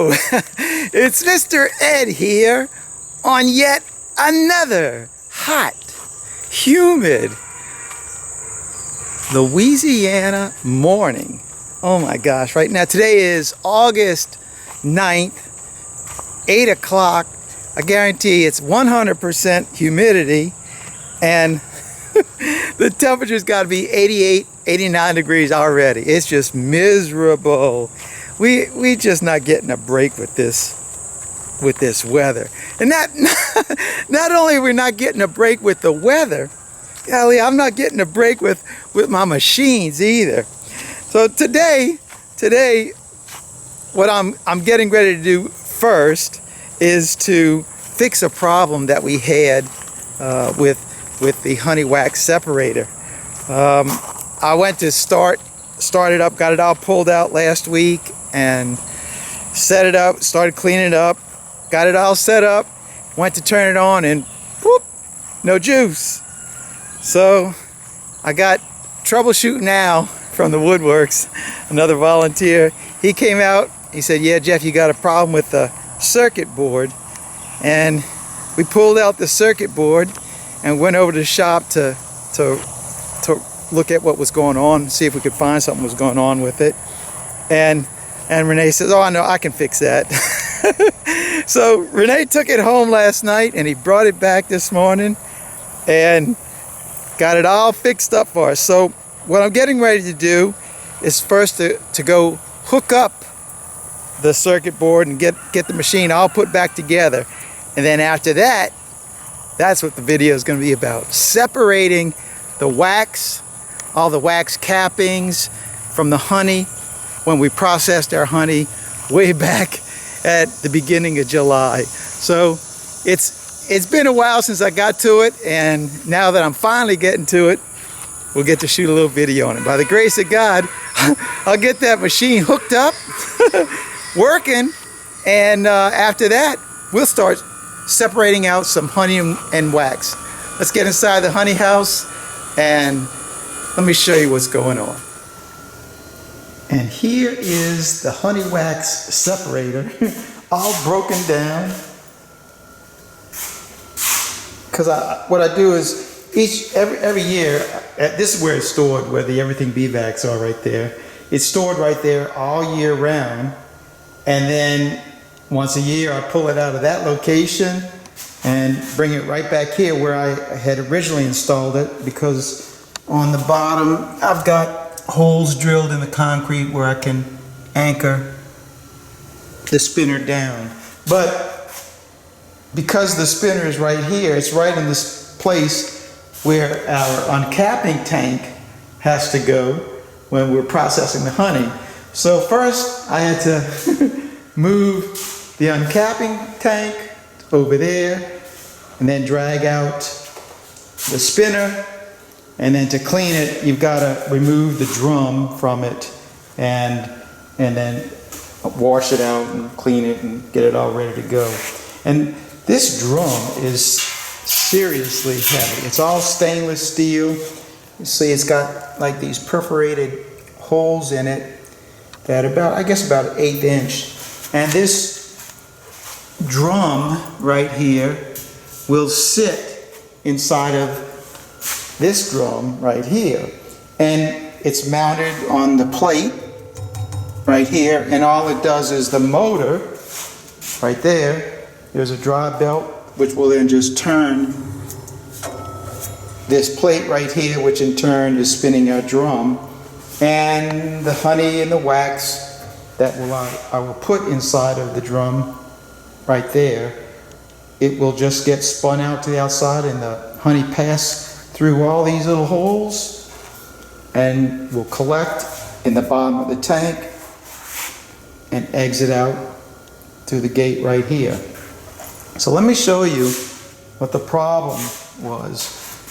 Hello, it's Mr. Ed here on yet another hot, humid Louisiana morning. Oh my gosh, right now, today is August 9th, 8 o'clock. I guarantee it's 100% humidity and the temperature's got to be 88, 89 degrees already. It's just miserable. We just not getting a break with this weather. And not only are we not getting a break with the weather, golly, I'm not getting a break with my machines either. So today, what I'm getting ready to do first is to fix a problem that we had with the honey wax separator. I went to start it up, got it all pulled out last week and set it up, started cleaning it up, got it all set up, went to turn it on and whoop, no juice. So I got troubleshooting now from the Woodworks, another volunteer. He came out, he said, yeah, Jeff, you got a problem with the circuit board. And we pulled out the circuit board and went over to the shop to look at what was going on, see if we could find something was going on with it. And Renee says, oh, I know, I can fix that. So Renee took it home last night and he brought it back this morning and got it all fixed up for us. So what I'm getting ready to do is first to go hook up the circuit board and get the machine all put back together. And then after that, that's what the video is going to be about. Separating the wax, all the wax cappings from the honey when we processed our honey way back at the beginning of July. So it's been a while since I got to it, and now that I'm finally getting to it, we'll get to shoot a little video on it. By the grace of God, I'll get that machine hooked up, working, and after that, we'll start separating out some honey and wax. Let's get inside the honey house and let me show you what's going on. And here is the honey wax separator, all broken down. Because what I do is every year, this is where it's stored, where the everything bee vacs are right there. It's stored right there all year round, and then once a year I pull it out of that location and bring it right back here where I had originally installed it, because on the bottom I've got holes drilled in the concrete where I can anchor the spinner down. But because the spinner is right here, it's right in this place where our uncapping tank has to go when we're processing the honey. So first I had to move the uncapping tank over there and then drag out the spinner. And then to clean it, you've got to remove the drum from it and then wash it out and clean it and get it all ready to go. And this drum is seriously heavy. It's all stainless steel. You see it's got like these perforated holes in it that I guess about 1/8 inch. And this drum right here will sit inside of this drum right here, and it's mounted on the plate right here, and all it does is the motor right there, there's a drive belt which will then just turn this plate right here, which in turn is spinning our drum, and the honey and the wax that I will put inside of the drum right there, it will just get spun out to the outside and the honey pass through all these little holes and will collect in the bottom of the tank and exit out through the gate right here. So let me show you what the problem was.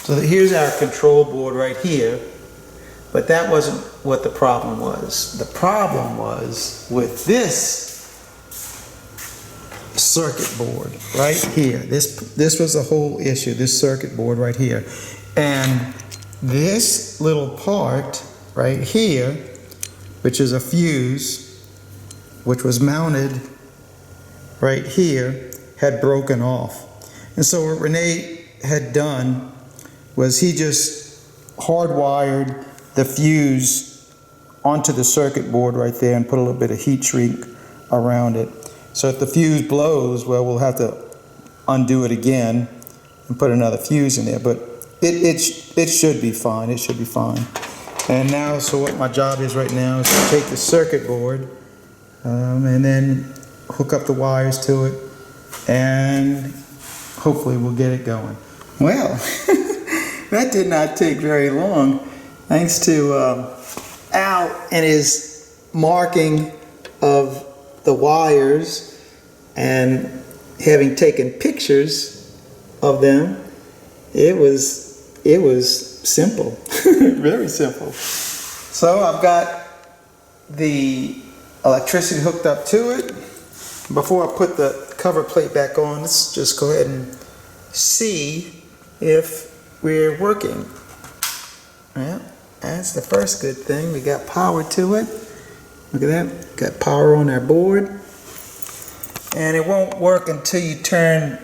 So here's our control board right here, but that wasn't what the problem was. The problem was with this circuit board right here. This was the whole issue, this circuit board right here. And this little part right here, which is a fuse, which was mounted right here had broken off. And so what Renee had done was he just hardwired the fuse onto the circuit board right there and put a little bit of heat shrink around it. So if the fuse blows, well, we'll have to undo it again and put another fuse in there, but it should be fine. It should be fine. And now, so what my job is right now is to take the circuit board and then hook up the wires to it, and hopefully we'll get it going. Well, that did not take very long, thanks to Al and his marking of the wires and having taken pictures of them. It was simple, very simple. So I've got the electricity hooked up to it. Before I put the cover plate back on, let's just go ahead and see if we're working. Well, that's the first good thing. We got power to it. Look at that, got power on our board. And it won't work until you turn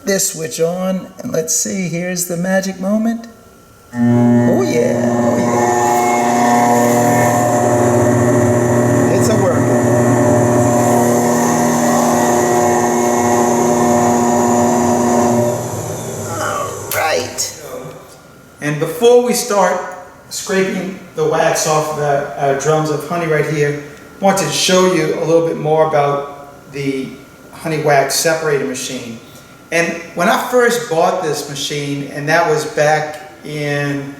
this switch on, and let's see, here's the magic moment. Oh yeah, oh yeah. It's a working. All right. And before we start scraping the wax off of our drums of honey right here, I wanted to show you a little bit more about the honey wax separator machine. And when I first bought this machine, and that was back in,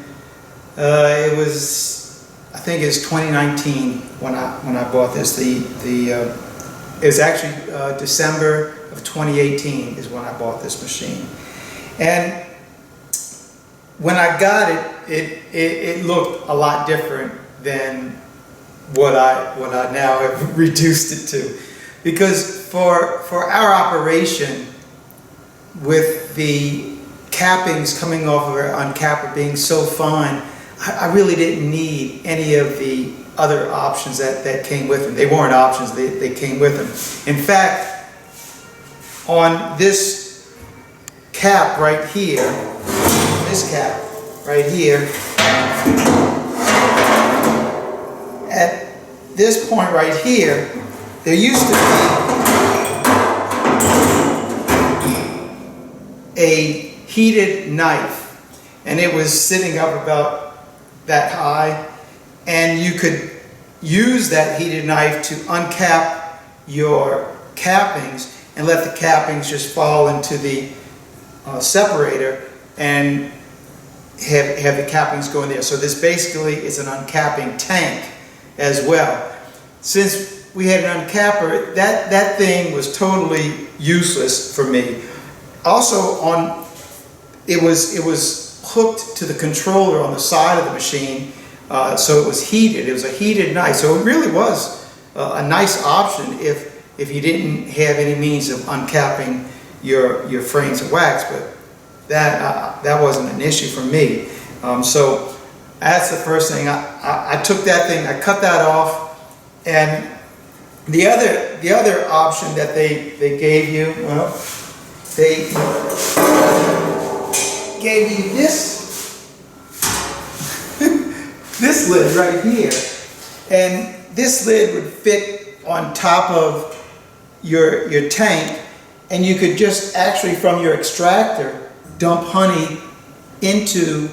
it was, I think it's 2019 when I bought this. It was actually December of 2018 is when I bought this machine. And when I got it, it looked a lot different than what I now have reduced it to, because for our operation, with the cappings coming off of our uncapper being so fine, I really didn't need any of the other options that came with them. They weren't options, they came with them. In fact, on this cap right here, at this point right here, there used to be a heated knife, and it was sitting up about that high, and you could use that heated knife to uncap your cappings and let the cappings just fall into the separator and have the cappings go in there. So this basically is an uncapping tank as well. Since we had an uncapper, that thing was totally useless for me. Also, it was hooked to the controller on the side of the machine, so it was heated. It was a heated knife, so it really was a nice option if you didn't have any means of uncapping your frames of wax. But that wasn't an issue for me. So that's the first thing. I took that thing, I cut that off, and the other option that they gave you, well, they gave you this this lid right here, and this lid would fit on top of your tank, and you could just actually from your extractor dump honey into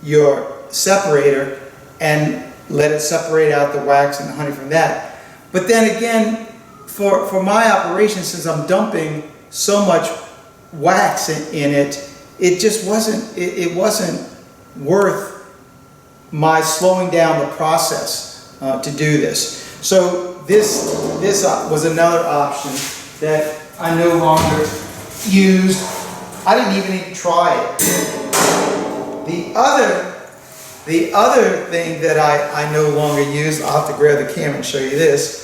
your separator and let it separate out the wax and the honey from that. But then again, for my operation, since I'm dumping so much wax in it, it just wasn't worth my slowing down the process to do this. So this was another option that I no longer used. I didn't even need to try it. The other thing that I no longer use, I'll have to grab the camera and show you this,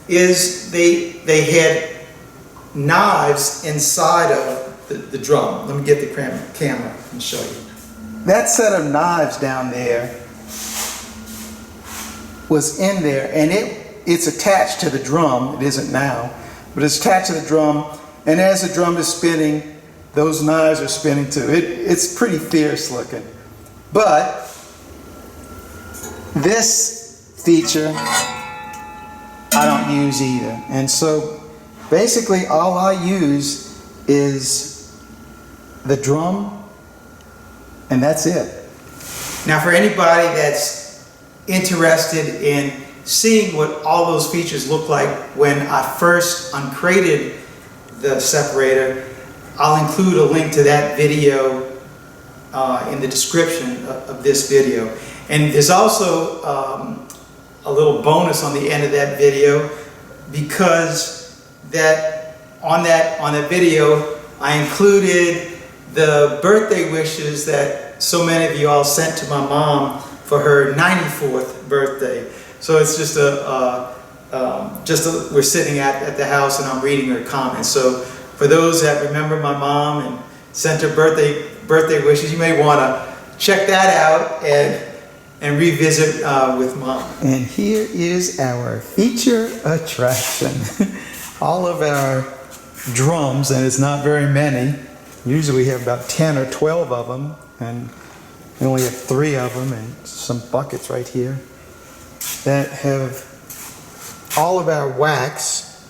is they had knives inside of the drum. Let me get the camera and show you. That set of knives down there was in there, and it's attached to the drum. It isn't now, but it's attached to the drum, and as the drum is spinning, those knives are spinning too. It's pretty fierce looking. But this feature I don't use either. And so basically all I use is the drum, and that's it. Now for anybody that's interested in seeing what all those features look like when I first uncrated the separator, I'll include a link to that video in the description of this video. And there's also a little bonus on the end of that video, because on that video I included the birthday wishes that so many of you all sent to my mom for her 94th birthday. So it's just we're sitting at the house and I'm reading her comments. So for those that remember my mom and sent her birthday wishes, you may want to check that out and revisit with Mom. And here is our feature attraction. All of our drums, and it's not very many. Usually we have about 10 or 12 of them, and we only have 3 of them, and some buckets right here that have all of our wax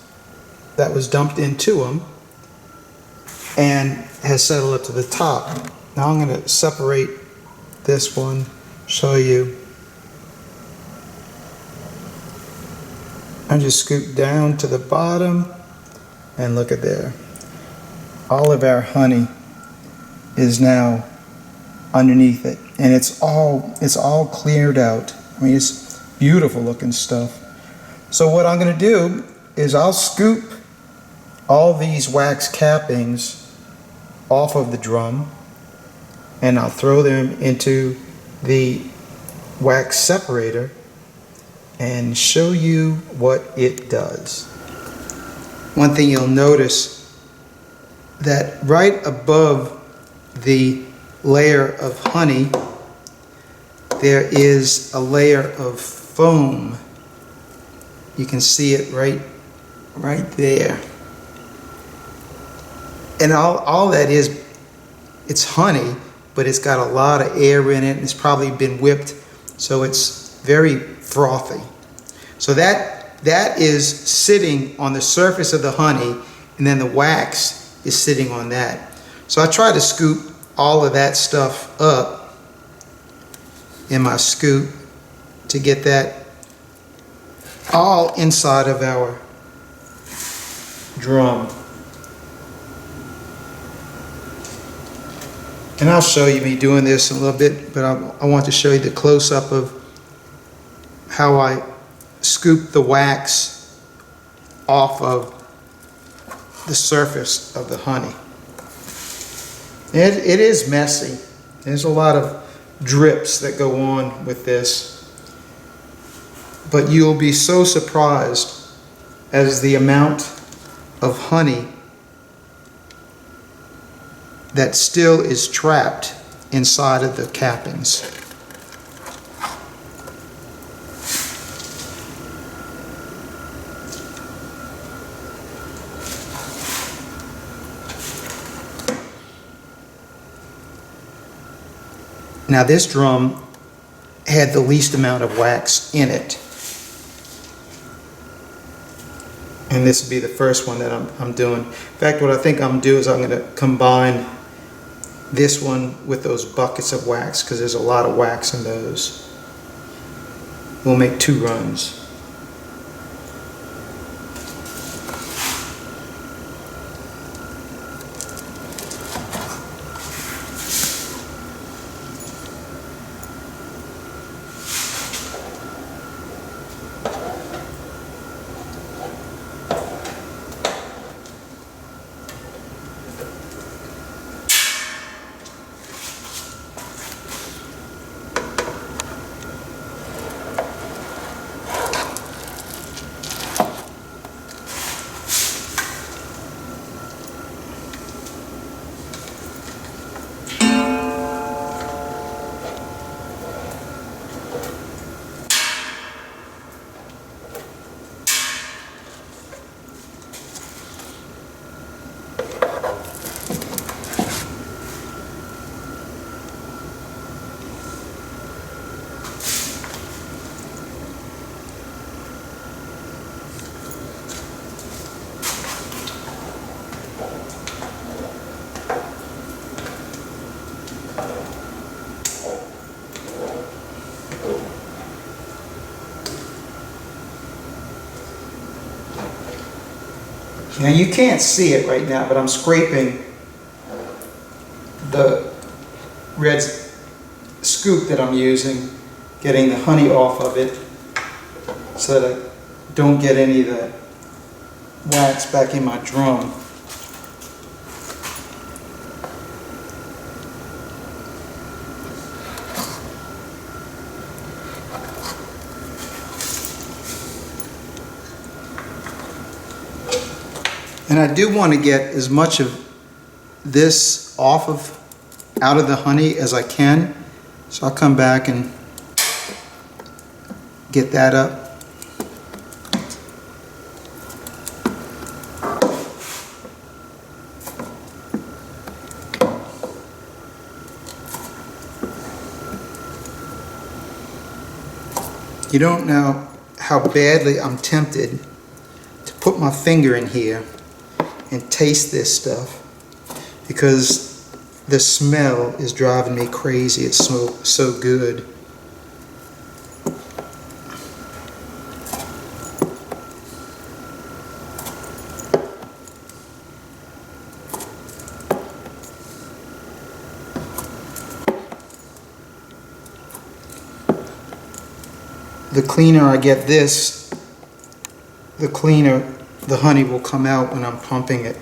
that was dumped into them and has settled up to the top. Now I'm going to separate this one, show you. I just scoop down to the bottom and look at there. All of our honey is now underneath it, and it's all cleared out. I mean, it's beautiful looking stuff. So what I'm going to do is I'll scoop all these wax cappings off of the drum, and I'll throw them into the wax separator and show you what it does. One thing you'll notice, that right above the layer of honey there is a layer of foam. You can see it right there. And all that is, it's honey, but it's got a lot of air in it, and it's probably been whipped, so it's very frothy. So that is sitting on the surface of the honey, and then the wax is sitting on that. So I try to scoop all of that stuff up in my scoop to get that all inside of our drum. And I'll show you me doing this in a little bit, but I want to show you the close-up of how I scoop the wax off of the surface of the honey. It is messy. There's a lot of drips that go on with this, but you'll be so surprised as the amount of honey that still is trapped inside of the cappings. Now this drum had the least amount of wax in it. And this will be the first one that I'm doing. In fact, what I think I'm going to do is I'm going to combine this one with those buckets of wax, because there's a lot of wax in those. We'll make 2 runs. Now you can't see it right now, but I'm scraping the red scoop that I'm using, getting the honey off of it so that I don't get any of the wax back in my drum. And I do want to get as much of this out of the honey as I can. So I'll come back and get that up. You don't know how badly I'm tempted to put my finger in here and taste this stuff, because the smell is driving me crazy. It's so good. The cleaner I get this, the cleaner the honey will come out when I'm pumping it.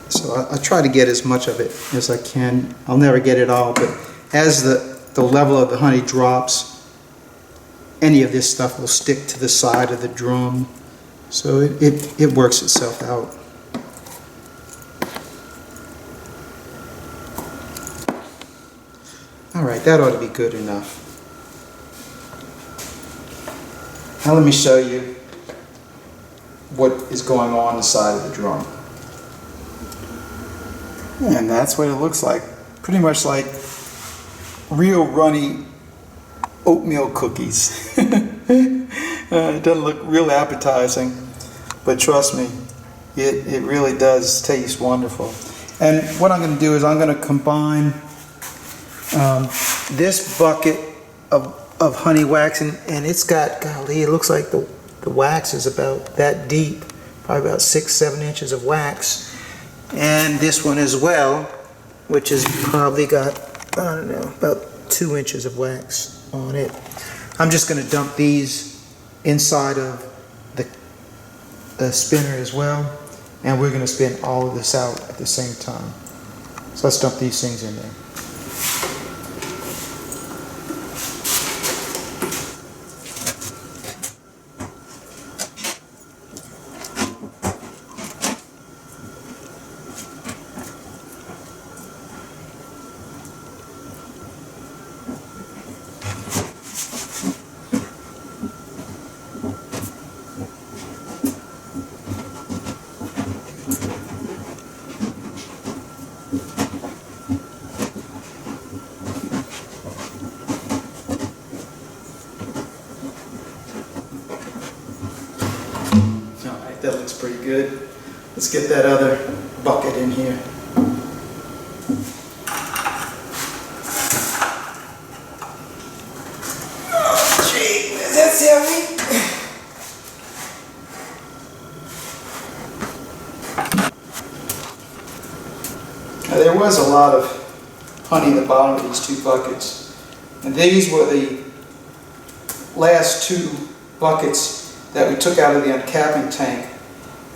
So I try to get as much of it as I can. I'll never get it all, but as the level of the honey drops, any of this stuff will stick to the side of the drum. So it works itself out. All right, that ought to be good enough. Now let me show you what is going on the side of the drum. And that's what it looks like. Pretty much like real runny oatmeal cookies. It doesn't look real appetizing, but trust me, it really does taste wonderful. And what I'm going to do is I'm going to combine this bucket of honey wax, and it's got, golly, it looks like the wax is about that deep, probably about 6-7 inches of wax. And this one as well, which has probably got, I don't know, about 2 inches of wax on it. I'm just going to dump these inside of the spinner as well, and we're going to spin all of this out at the same time. So let's dump these things in there. That looks pretty good. Let's get that other bucket in here. Oh, gee, that's heavy. Now, there was a lot of honey in the bottom of these 2 buckets, and these were the last 2 buckets that we took out of the uncapping tank,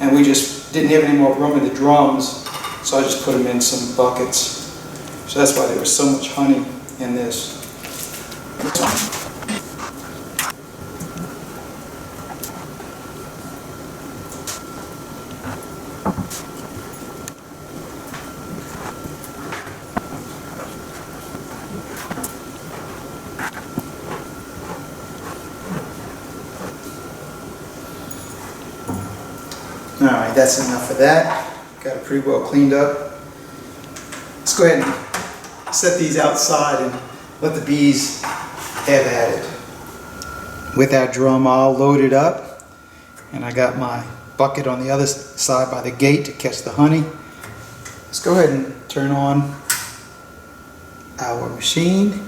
and we just didn't have any more room in the drums, so I just put them in some buckets. So that's why there was so much honey in this. Alright, that's enough of that. Got it pretty well cleaned up. Let's go ahead and set these outside and let the bees have at it. With our drum all loaded up, and I got my bucket on the other side by the gate to catch the honey. Let's go ahead and turn on our machine.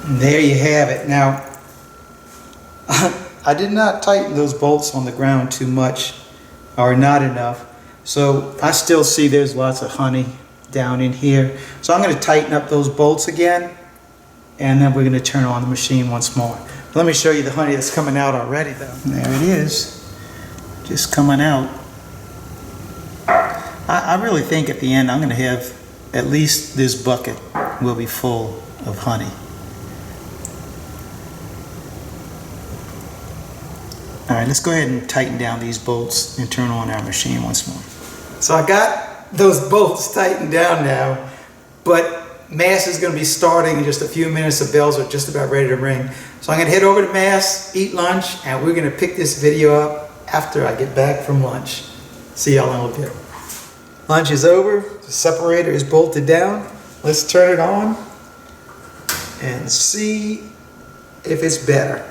And there you have it. Now, I did not tighten those bolts on the ground too much, or not enough. So I still see there's lots of honey down in here. So I'm going to tighten up those bolts again, and then we're going to turn on the machine once more. Let me show you the honey that's coming out already though. There it is, just coming out. I really think at the end I'm going to have at least this bucket will be full of honey. Alright, let's go ahead and tighten down these bolts and turn on our machine once more. So I got those bolts tightened down now, but Mass is going to be starting in just a few minutes. The bells are just about ready to ring. So I'm going to head over to Mass, eat lunch, and we're going to pick this video up after I get back from lunch. See y'all in a little bit. Lunch is over. The separator is bolted down. Let's turn it on and see if it's better.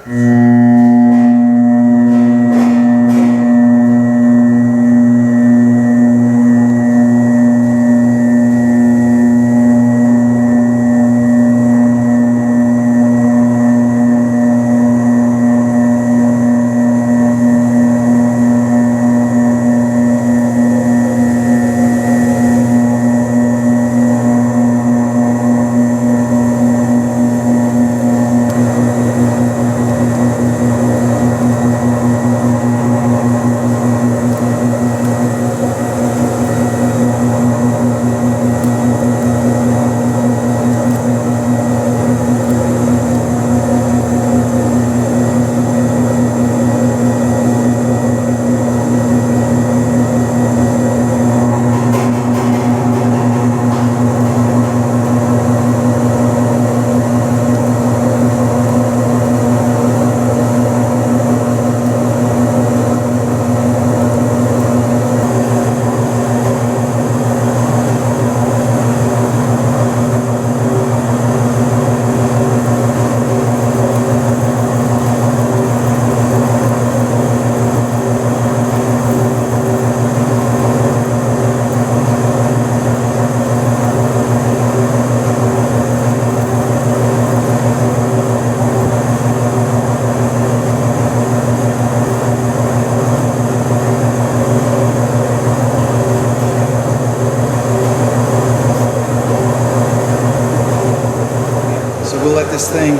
this thing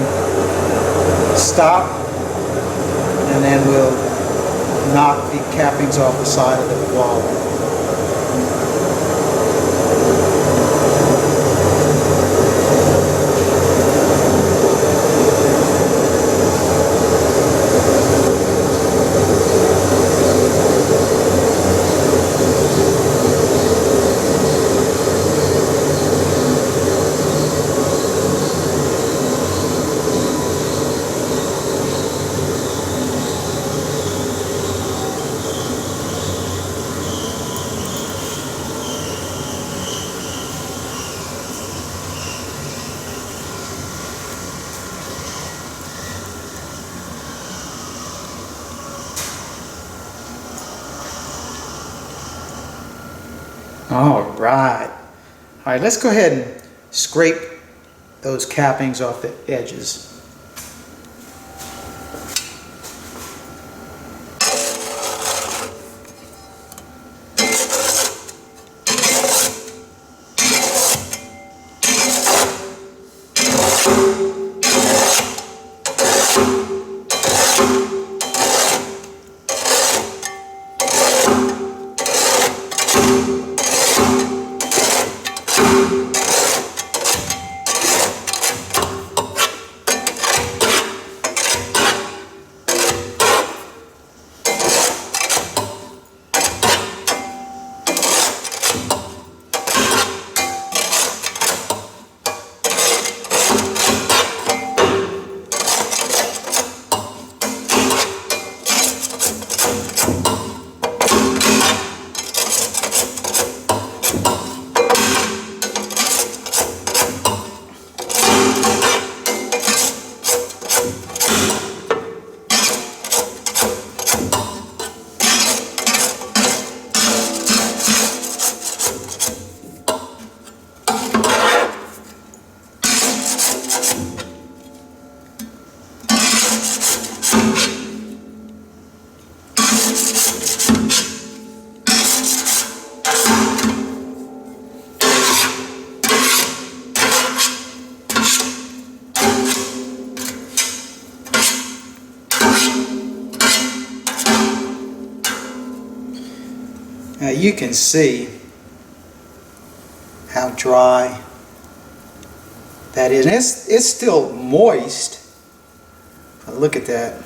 stop, and then we'll knock the cappings off the side of the wall. All right. All right, let's go ahead and scrape those cappings off the edges. Now you can see how dry that is. And it's still moist. But look at that.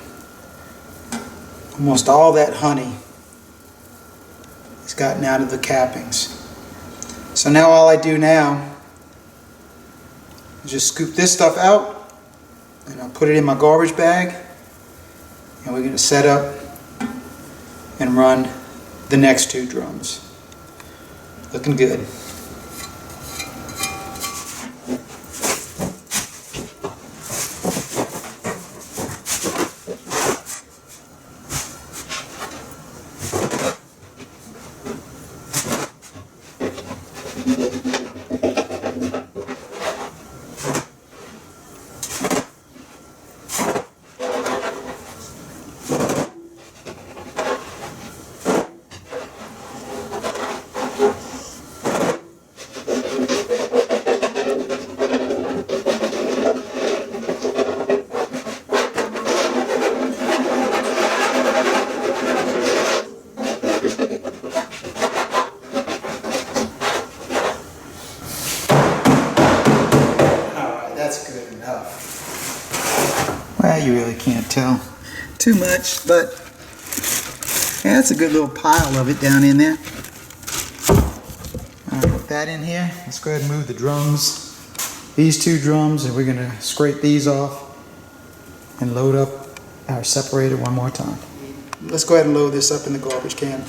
Almost all that honey has gotten out of the cappings. So now all I do now is just scoop this stuff out, and I'll put it in my garbage bag, and we're going to set up and run the next two drums. Looking good. Well, you really can't tell too much, but yeah, that's a good little pile of it down in there. I'll put that in here. Let's go ahead and move the drums, these two drums, and we're going to scrape these off and load up our separator one more time. Let's go ahead and load this up in the garbage can.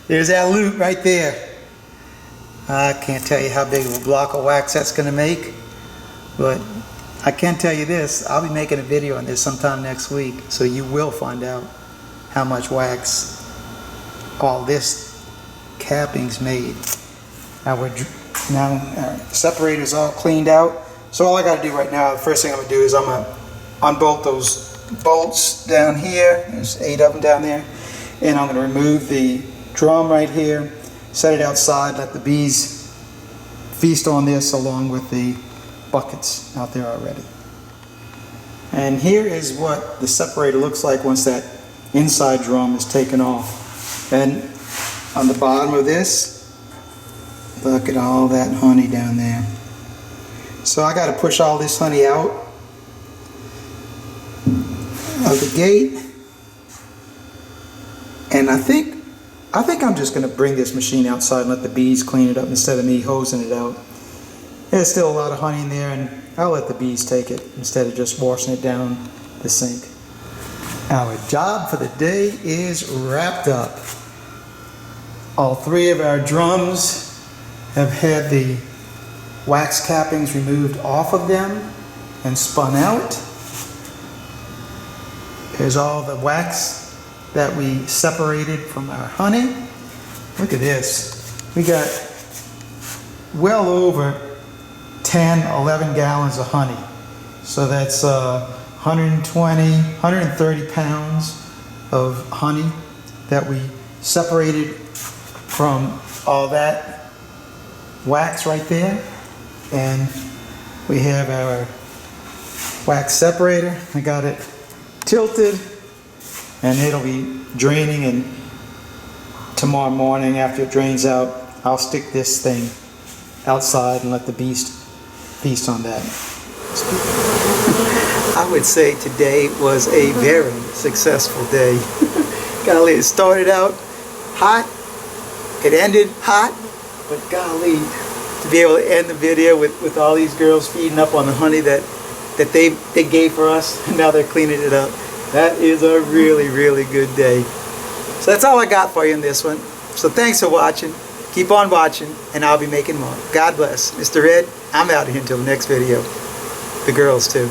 There's that loop right there. I can't tell you how big of a block of wax that's going to make, but I can tell you this, I'll be making a video on this sometime next week, so you will find out how much wax all this cappings made. Now our separator is all cleaned out. So all I got to do right now, the first thing I'm going to do is I'm going to unbolt those bolts down here. There's 8 of them down there. And I'm going to remove the drum right here, set it outside, let the bees feast on this along with the buckets out there already. And here is what the separator looks like once that inside drum is taken off. And on the bottom of this, look at all that honey down there. So I got to push all this honey out of the gate. And I think I'm just going to bring this machine outside and let the bees clean it up instead of me hosing it out. There's still a lot of honey in there, and I'll let the bees take it instead of just washing it down the sink. Our job for the day is wrapped up. All 3 of our drums have had the wax cappings removed off of them and spun out. There's all the wax that we separated from our honey. Look at this. We got well over 10, 11 gallons of honey. So that's 120, 130 pounds of honey that we separated from all that wax right there. And we have our wax separator. I got it tilted, and it'll be draining, and tomorrow morning after it drains out, I'll stick this thing outside and let the beast feast on that. I would say today was a very successful day. Golly, it started out hot, it ended hot, but golly, to be able to end the video with all these girls feeding up on the honey that they gave for us, and now they're cleaning it up. That is a really, really good day. So that's all I got for you in this one. So thanks for watching. Keep on watching, and I'll be making more. God bless. Mr. Ed, I'm out of here until the next video. The girls too.